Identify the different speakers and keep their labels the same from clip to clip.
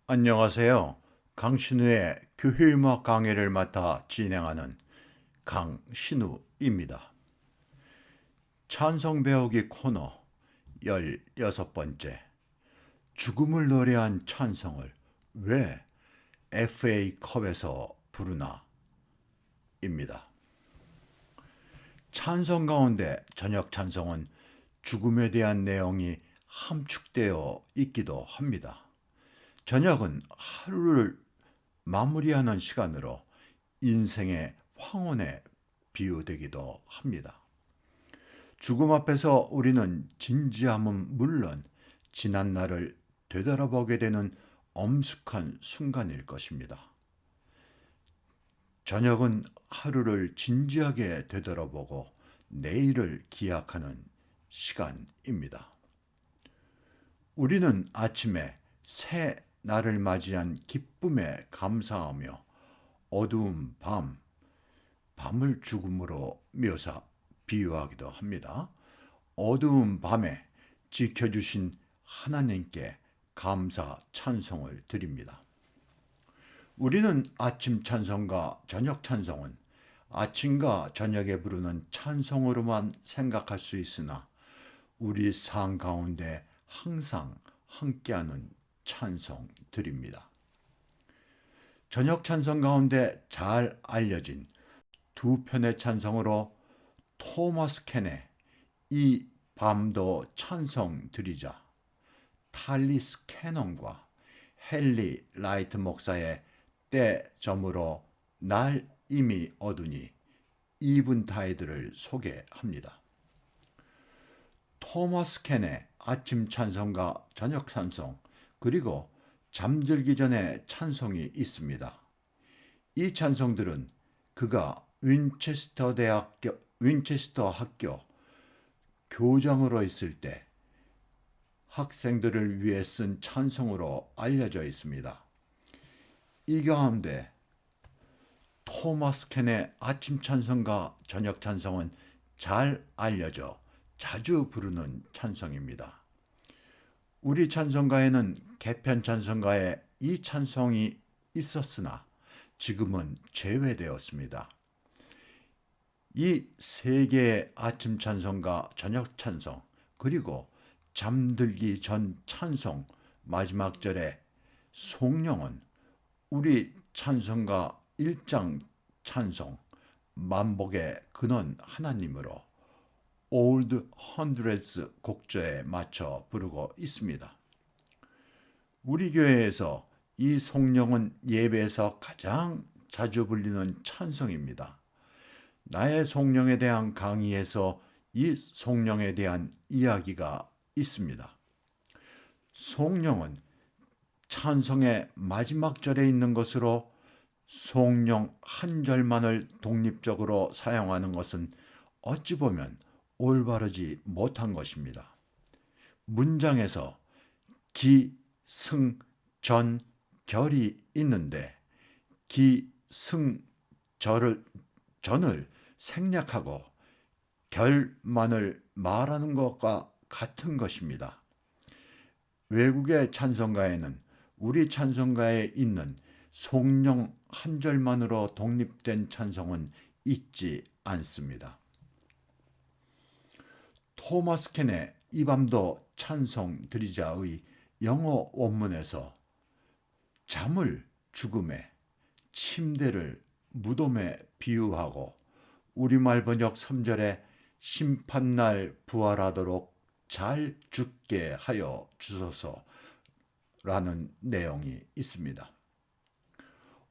Speaker 1: 안녕하세요. 강신우의 교회음악 강의를 맡아 진행하는 강신우입니다. 찬송 배우기 코너 16번째. 죽음을 노래한 찬송을 왜 FA컵에서 부르나? 입니다. 찬송 가운데 저녁 찬송은 죽음에 대한 내용이 함축되어 있기도 합니다. 저녁은 하루를 마무리하는 시간으로 인생의 황혼에 비유되기도 합니다. 죽음 앞에서 우리는 진지함은 물론 지난 날을 되돌아보게 되는 엄숙한 순간일 것입니다. 저녁은 하루를 진지하게 되돌아보고 내일을 기약하는 시간입니다. 우리는 아침에 새 날을 맞이한 기쁨에 감사하며 어두운 밤을 죽음으로 비유하기도 합니다. 어두운 밤에 지켜주신 하나님께 감사 찬송을 드립니다. 우리는 아침 찬송과 저녁 찬송은 아침과 저녁에 부르는 찬송으로만 생각할 수 있으나 우리 삶 가운데 항상 함께하는 찬송들입니다. 저녁 찬송 가운데 잘 알려진 두 편의 찬송으로 토마스 켄의 이 밤도 찬송 드리자, 탈리스 캐넌과 헨리 라이트 목사의 때 저물어 날 이미 어두니 이븐타이드를 소개합니다. 토마스 켄의 아침 찬송과 저녁 찬송, 그리고 잠들기 전에 찬송이 있습니다. 이 찬송들은 그가 윈체스터 학교 교장으로 있을 때 학생들을 위해 쓴 찬송으로 알려져 있습니다. 이 가운데 토마스 켄의 아침 찬송과 저녁 찬송은 잘 알려져 자주 부르는 찬송입니다. 우리 찬송가에는 개편 찬송가에 이 찬송이 있었으나 지금은 제외되었습니다. 이 세 개의 아침 찬송과 저녁 찬송, 그리고 잠들기 전 찬송 마지막 절에 송령은 우리 찬송가 1장 찬송 만복의 근원 하나님으로 Old Hundreds 곡조에 맞춰 부르고 있습니다. 우리 교회에서 이 송령은 예배에서 가장 자주 불리는 찬송입니다. 나의 송령에 대한 강의에서 이 송령에 대한 이야기가 있습니다. 송령은 찬송의 마지막 절에 있는 것으로 송령 한 절만을 독립적으로 사용하는 것은 어찌 보면 올바르지 못한 것입니다. 문장에서 기, 승, 전, 결이 있는데 기, 승, 전을 생략하고 결만을 말하는 것과 같은 것입니다. 외국의 찬송가에는 우리 찬송가에 있는 송령 한 절만으로 독립된 찬송은 있지 않습니다. 토마스 켄의 이 밤도 찬송 드리자의 영어 원문에서 잠을 죽음에, 침대를 무덤에 비유하고 우리말 번역 3절에 심판날 부활하도록 잘 죽게 하여 주소서라는 내용이 있습니다.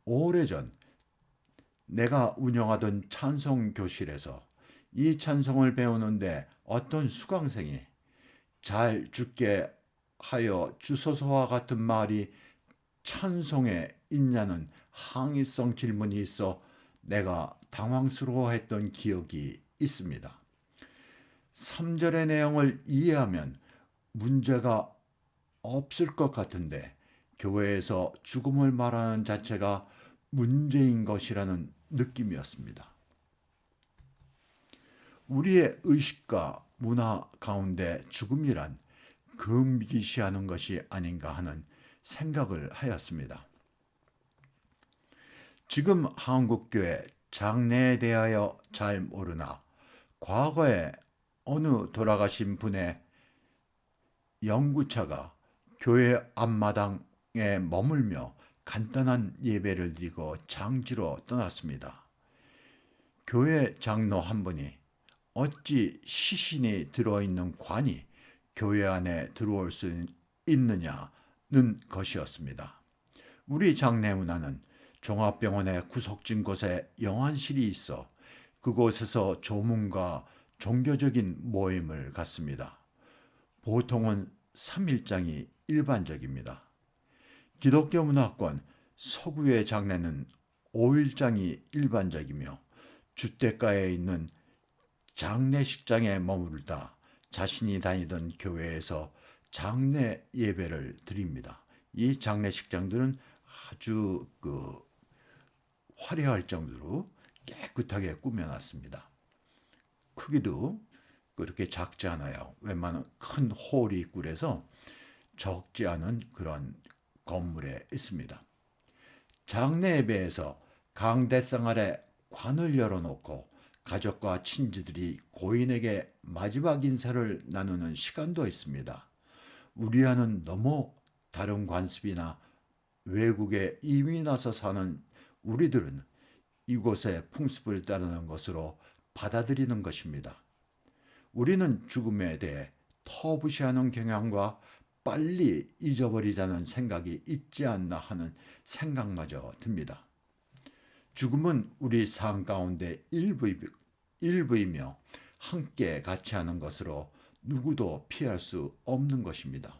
Speaker 1: 오래전 내가 운영하던 찬송 교실에서 이 찬송을 배우는데 어떤 수강생이 잘 죽게 하여 주소서와 같은 말이 찬송에 있냐는 항의성 질문이 있어 내가 당황스러워했던 기억이 있습니다. 3절의 내용을 이해하면 문제가 없을 것 같은데 교회에서 죽음을 말하는 자체가 문제인 것이라는 느낌이었습니다. 우리의 의식과 문화 가운데 죽음이란 금기시하는 것이 아닌가 하는 생각을 하였습니다. 지금 한국교회 장례에 대하여 잘 모르나 과거에 어느 돌아가신 분의 영구차가 교회 앞마당에 머물며 간단한 예배를 드리고 장지로 떠났습니다. 교회 장로 한 분이 어찌 시신이 들어있는 관이 교회 안에 들어올 수 있느냐는 것이었습니다. 우리 장례 문화는 종합병원의 구석진 곳에 영안실이 있어 그곳에서 조문과 종교적인 모임을 갖습니다. 보통은 3일장이 일반적입니다. 기독교 문화권 서구의 장례는 5일장이 일반적이며 주택가에 있는 장례식장에 머물다 자신이 다니던 교회에서 장례 예배를 드립니다. 이 장례식장들은 아주 화려할 정도로 깨끗하게 꾸며놨습니다. 크기도 그렇게 작지 않아요. 웬만한 큰 홀이 있고 그래서 적지 않은 그런 건물에 있습니다. 장례 예배에서 강대상 아래 관을 열어놓고 가족과 친지들이 고인에게 마지막 인사를 나누는 시간도 있습니다. 우리와는 너무 다른 관습이나 외국에 이민 와서 사는 우리들은 이곳의 풍습을 따르는 것으로 받아들이는 것입니다. 우리는 죽음에 대해 터부시하는 경향과 빨리 잊어버리자는 생각이 있지 않나 하는 생각마저 듭니다. 죽음은 우리 삶 가운데 일부이며 함께 같이 하는 것으로 누구도 피할 수 없는 것입니다.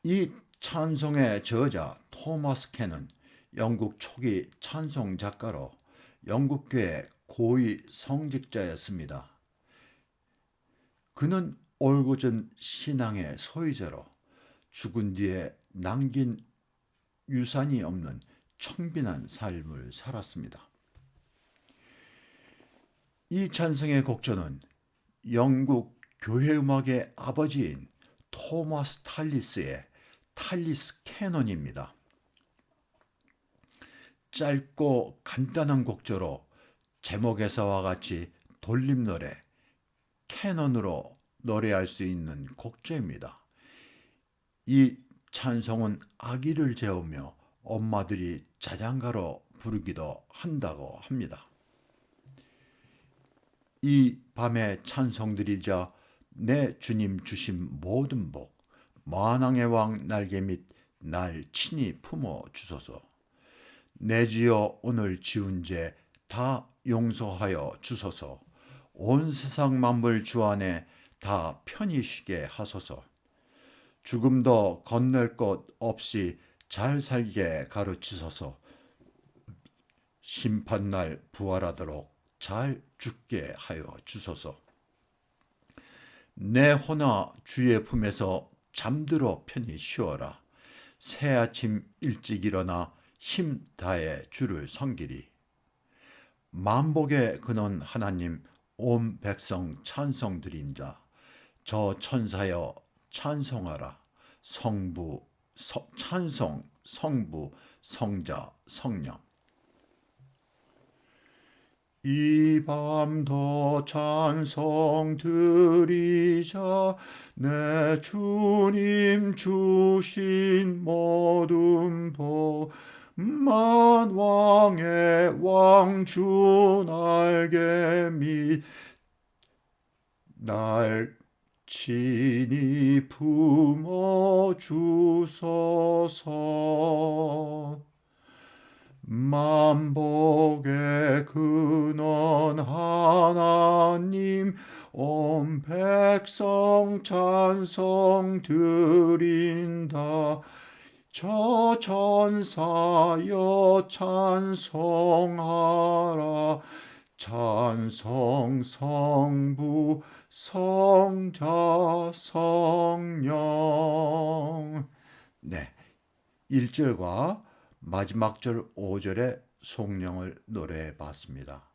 Speaker 1: 이 찬송의 저자 토마스 캔은 영국 초기 찬송 작가로 영국교회 고위 성직자였습니다. 그는 올곧은 신앙의 소유자로 죽은 뒤에 남긴 유산이 없는 청빈한 삶을 살았습니다. 이 찬송의 곡조는 영국 교회음악의 아버지인 토마스 탈리스의 탈리스 캐논입니다. 짧고 간단한 곡조로 제목에서와 같이 돌림노래, 캐논으로 노래할 수 있는 곡조입니다. 이 찬송은 아기를 재우며 엄마들이 자장가로 부르기도 한다고 합니다. 이 밤의 찬송들이자 내 주님 주신 모든 복, 만왕의 왕 날개 및 날 친히 품어 주소서. 내 주여 오늘 지은 죄 다 용서하여 주소서. 온 세상 만물 주 안에 다 편히 쉬게 하소서. 죽음도 건널 것 없이 잘 살게 가르치소서. 심판날 부활하도록 잘 죽게 하여 주소서. 내 혼아 주의 품에서 잠들어 편히 쉬어라. 새 아침 일찍 일어나 힘 다해 주를 섬기리. 만복의 근원 하나님, 온 백성 찬송 드린 자, 저 천사여 찬송하라. 성부 찬송, 성부, 성자, 성령. 이 밤도 찬송 드리자. 내 주님 주신 모든 복, 만왕의 왕 주 날개 및 날 친히 품어 주소서. 만복의 근원 하나님, 온 백성 찬송 드린다. 저 천사여 찬송하라. 찬송 성부 성자 성령. 네, 1절과 마지막 절 5절의 송령을 노래해 봤습니다.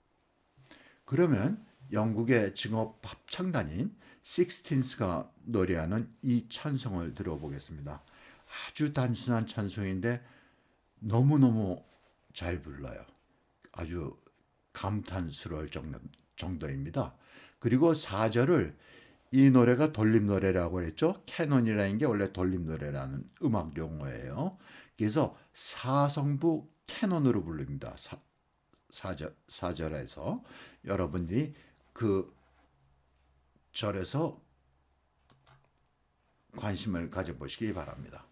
Speaker 1: 그러면 영국의 증업 합창단인 식스틴스가 노래하는 이 찬송을 들어보겠습니다. 아주 단순한 찬송인데 너무너무 잘 불러요. 아주 감탄스러울 정도입니다. 그리고 4절을 이 노래가 돌림 노래라고 했죠. 캐논이라는 게 원래 돌림 노래라는 음악 용어예요. 그래서 사성부 캐논으로 부릅니다. 4절에서 여러분들이 그 절에서 관심을 가져보시기 바랍니다.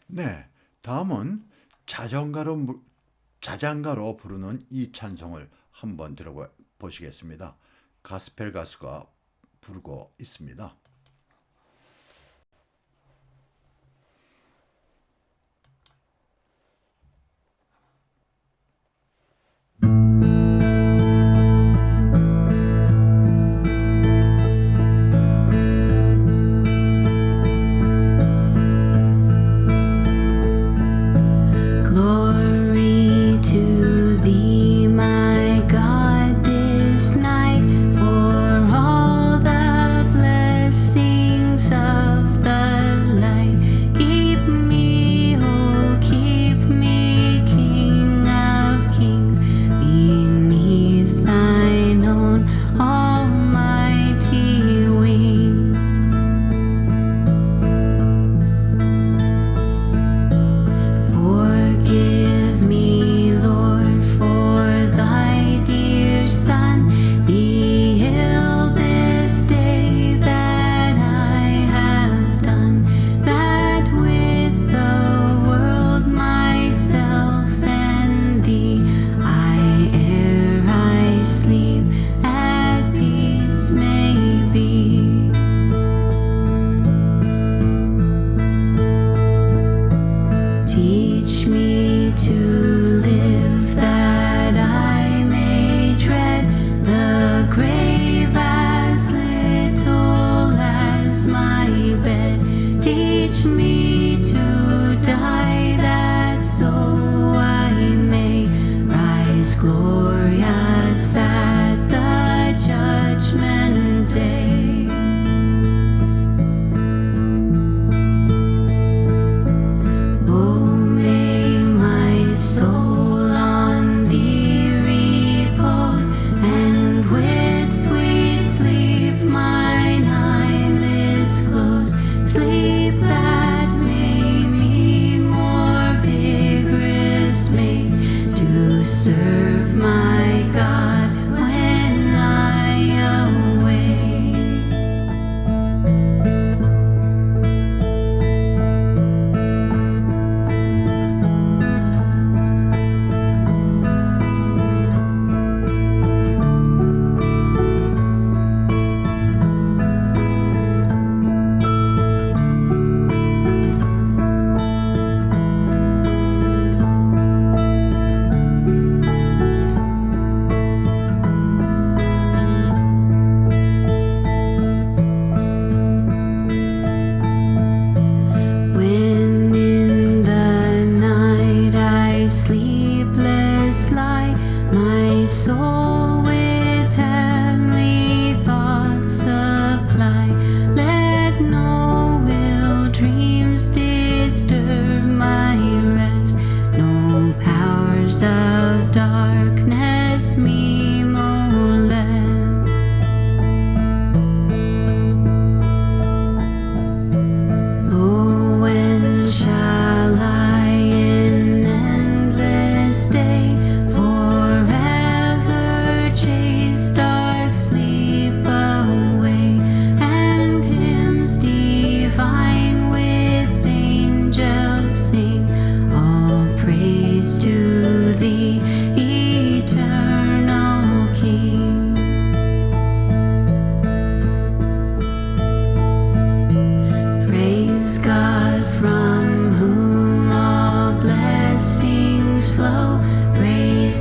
Speaker 1: 네, 다음은 자장가로 부르는 이 찬송을 한번 들어보시겠습니다. 가스펠 가수가 부르고 있습니다.
Speaker 2: Glory to thee, my God, this night, for all the blessings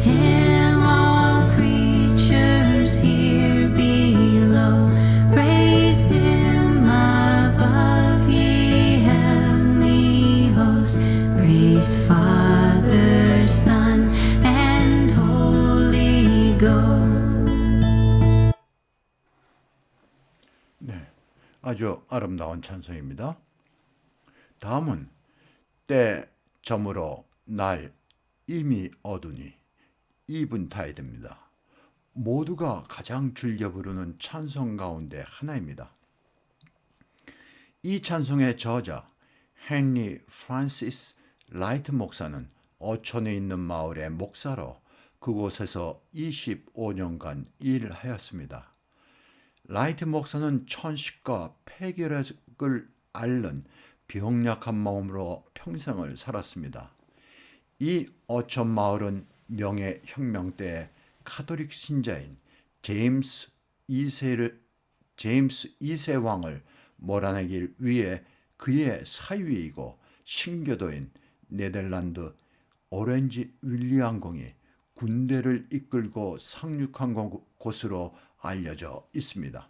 Speaker 2: him, all creatures here below. Praise him above, ye heavenly hosts. Praise Father, Son, and Holy Ghost.
Speaker 1: 네, 아주 아름다운 찬송입니다. 다음은 때 저물어 날 이미 어두니 이븐타이드입니다. 모두가 가장 즐겨 부르는 찬송 가운데 하나입니다. 이 찬송의 저자 헨리 프란시스 라이트 목사는 어촌에 있는 마을의 목사로 그곳에서 25년간 일하였습니다. 라이트 목사는 천식과 폐결핵을 앓는 병약한 마음으로 평생을 살았습니다. 이 어촌 마을은 명예혁명 때 카톨릭 신자인 제임스 2세 왕을 몰아내기 위해 그의 사위이고 신교도인 네덜란드 오렌지 윌리엄 공이 군대를 이끌고 상륙한 곳으로 알려져 있습니다.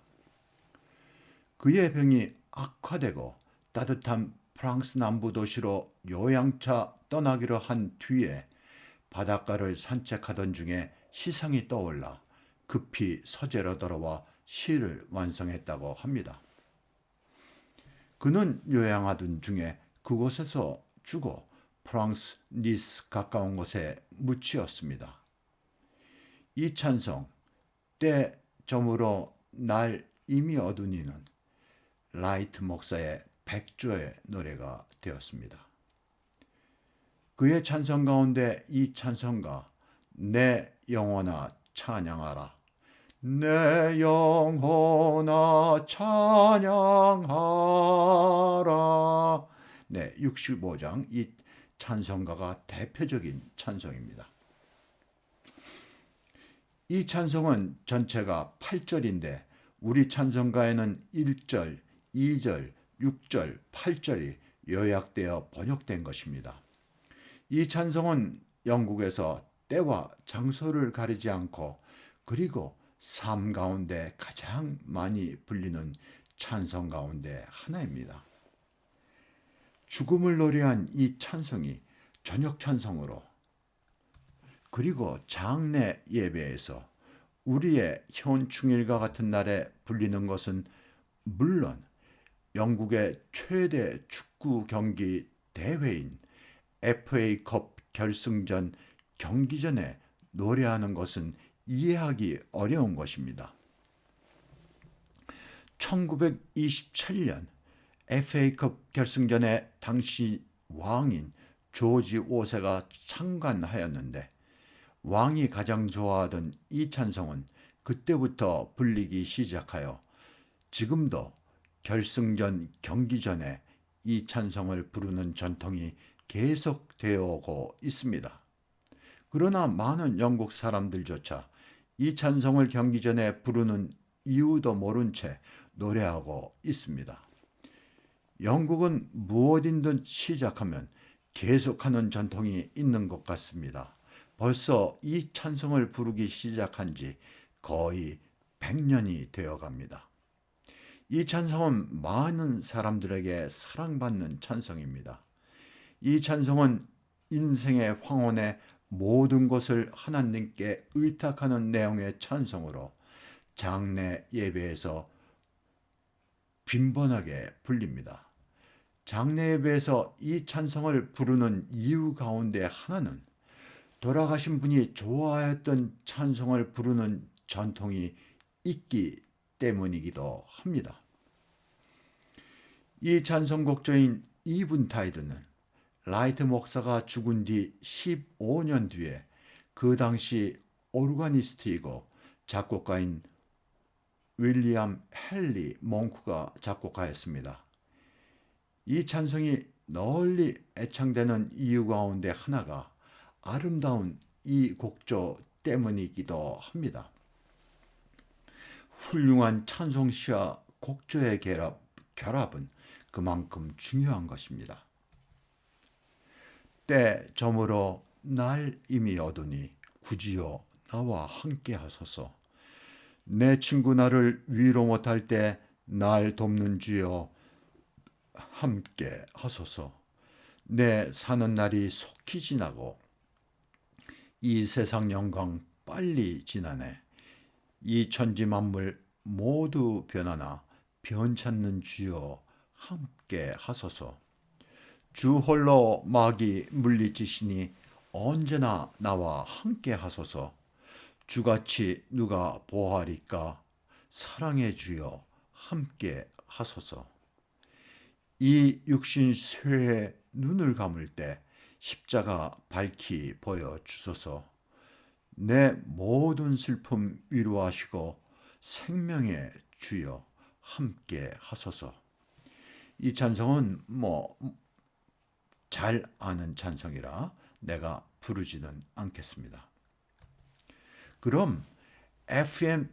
Speaker 1: 그의 병이 악화되고 따뜻한 프랑스 남부 도시로 요양차 떠나기로 한 뒤에 바닷가를 산책하던 중에 시상이 떠올라 급히 서재로 돌아와 시를 완성했다고 합니다. 그는 요양하던 중에 그곳에서 죽어 프랑스 니스 가까운 곳에 묻히었습니다. 이 찬송 때 저물어 날 이미 어두니는 라이트 목사의 백조의 노래가 되었습니다. 그의 찬송 가운데 이 찬송가 내 영혼아 찬양하라, 내 영혼아 찬양하라. 네, 65장 이 찬송가가 대표적인 찬송입니다. 이 찬송은 전체가 8절인데 우리 찬송가에는 1절, 2절, 6절, 8절이 요약되어 번역된 것입니다. 이 찬송은 영국에서 때와 장소를 가리지 않고 그리고 삶 가운데 가장 많이 불리는 찬송 가운데 하나입니다. 죽음을 노래한 이 찬송이 저녁 찬송으로 그리고 장례 예배에서 우리의 현충일과 같은 날에 불리는 것은 물론 영국의 최대 축구 경기 대회인 FA컵 결승전 경기 전에 노래하는 것은 이해하기 어려운 것입니다. 1927년 FA컵 결승전에 당시 왕인 조지 5세가 참관하였는데 왕이 가장 좋아하던 이 찬송은 그때부터 불리기 시작하여 지금도 결승전 경기 전에 이 찬송을 부르는 전통이 계속되어 오고 있습니다. 그러나 많은 영국 사람들조차 이 찬송을 경기 전에 부르는 이유도 모른 채 노래하고 있습니다. 영국은 무엇이든 시작하면 계속하는 전통이 있는 것 같습니다. 벌써 이 찬송을 부르기 시작한 지 거의 100년이 되어 갑니다. 이 찬송은 많은 사람들에게 사랑받는 찬송입니다. 이 찬송은 인생의 황혼에 모든 것을 하나님께 의탁하는 내용의 찬송으로 장례 예배에서 빈번하게 불립니다. 장례 예배에서 이 찬송을 부르는 이유 가운데 하나는 돌아가신 분이 좋아했던 찬송을 부르는 전통이 있기 때문이기도 합니다. 이 찬송곡조인 이븐타이드는 라이트 목사가 죽은 뒤 15년 뒤에 그 당시 오르가니스트이고 작곡가인 윌리엄 헨리 몽크가 작곡하였습니다. 이 찬송이 널리 애창되는 이유 가운데 하나가 아름다운 이 곡조 때문이기도 합니다. 훌륭한 찬송시와 곡조의 결합은 그만큼 중요한 것입니다. 때 저물어 날 이미 어두니 부지여 나와 함께 하소서. 내 친구 나를 위로 못할 때 날 돕는 주여 함께 하소서. 내 사는 날이 속히 지나고 이 세상 영광 빨리 지나네. 이 천지 만물 모두 변하나 변찮는 주여 함께 하소서. 주 홀로 마귀 물리치시니 언제나 나와 함께 하소서. 주같이 누가 보하리까. 사랑의 주여 함께 하소서. 이 육신 쇠에 눈을 감을 때 십자가 밝히 보여 주소서. 내 모든 슬픔 위로하시고 생명의 주여 함께 하소서. 이 찬송은 잘 아는 찬송이라 내가 부르지는 않겠습니다. 그럼 FA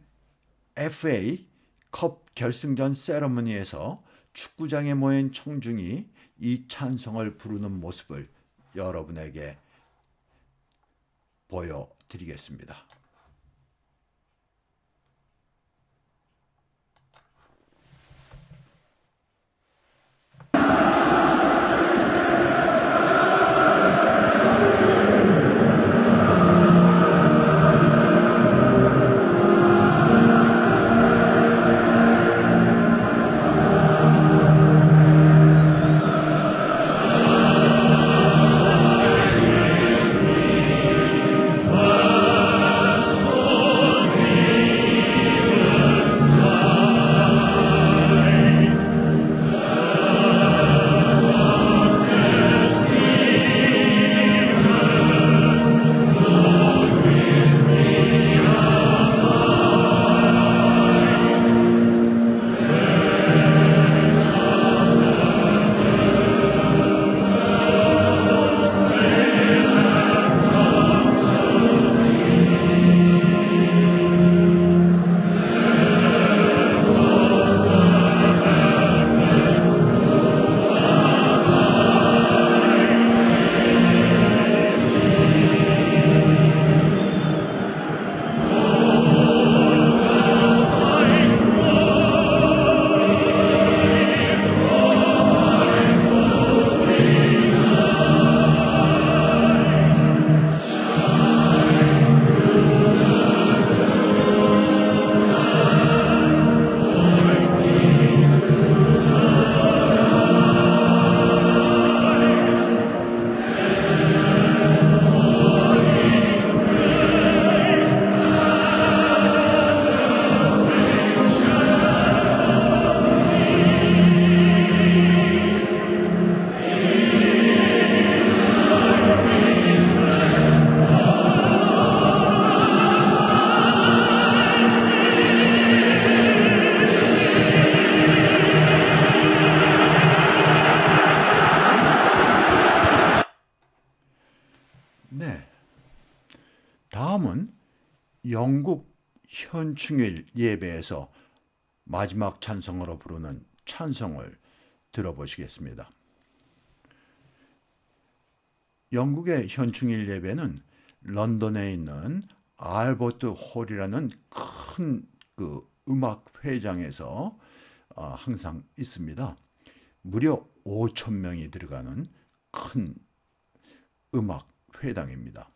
Speaker 1: 컵 결승전 세러머니에서 축구장에 모인 청중이 이 찬송을 부르는 모습을 여러분에게 보여드리겠습니다. 다음은 영국 현충일 예배에서 마지막 찬송으로 부르는 찬송을 들어보시겠습니다. 영국의 현충일 예배는 런던에 있는 알버트 홀이라는 큰 음악 회장에서 항상 있습니다. 무려 5,000명이 들어가는 큰 음악 회당입니다.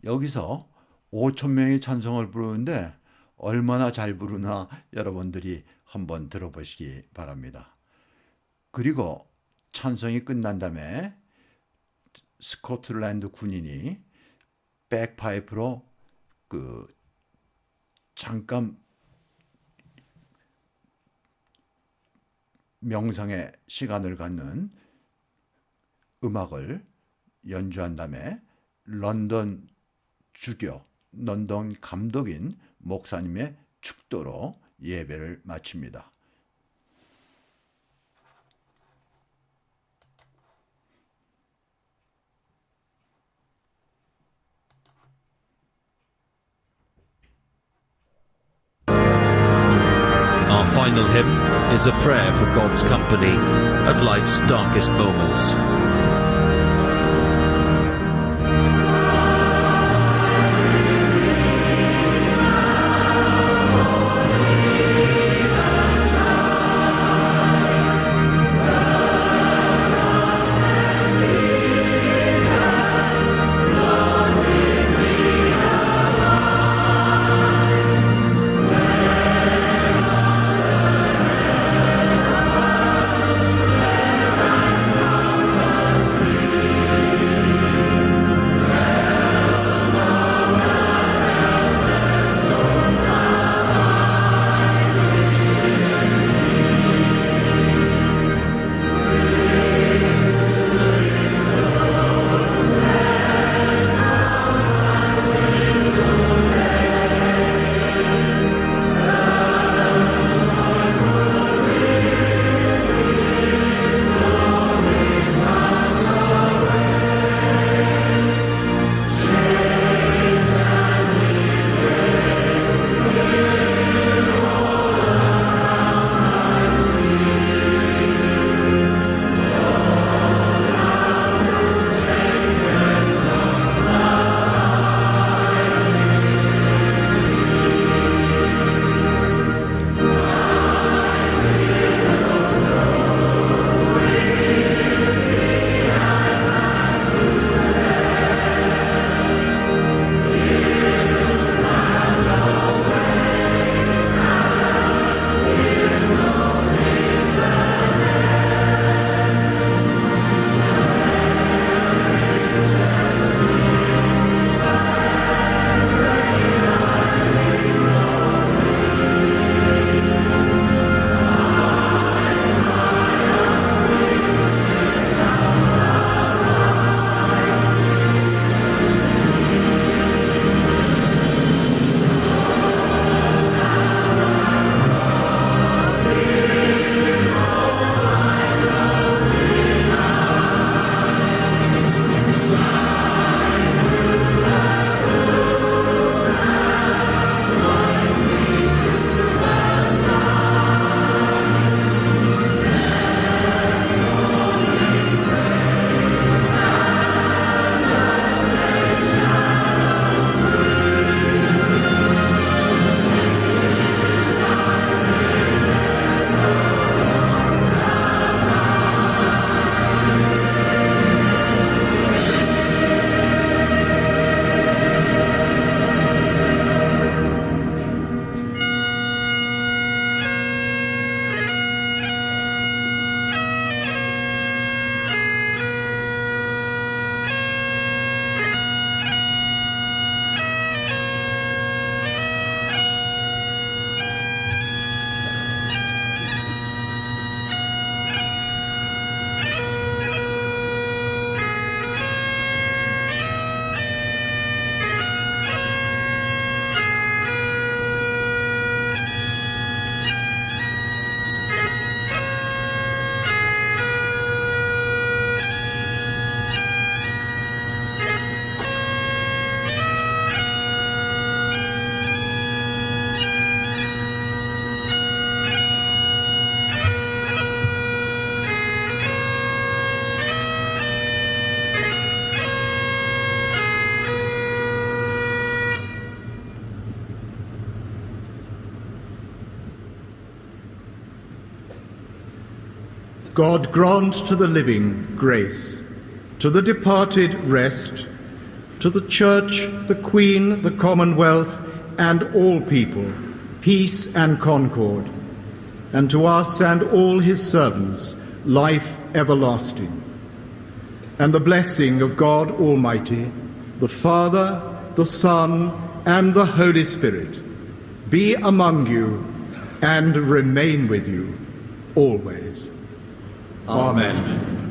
Speaker 1: 여기서 5,000명의 찬송을 부르는데 얼마나 잘 부르나 여러분들이 한번 들어보시기 바랍니다. 그리고 찬송이 끝난 다음에 스코틀랜드 군인이 백파이프로 잠깐 명상의 시간을 갖는 음악을 연주한 다음에 런던 감독인 목사님의 축도로 예배를 마칩니다.
Speaker 3: Our final hymn is a prayer for God's company at life's darkest moments.
Speaker 4: God grant to the living grace, to the departed rest, to the Church, the Queen, the Commonwealth, and all people, peace and concord, and to us and all his servants, life everlasting. And the blessing of God Almighty, the Father, the Son, and the Holy Spirit be among you and remain with you always.
Speaker 5: Amen.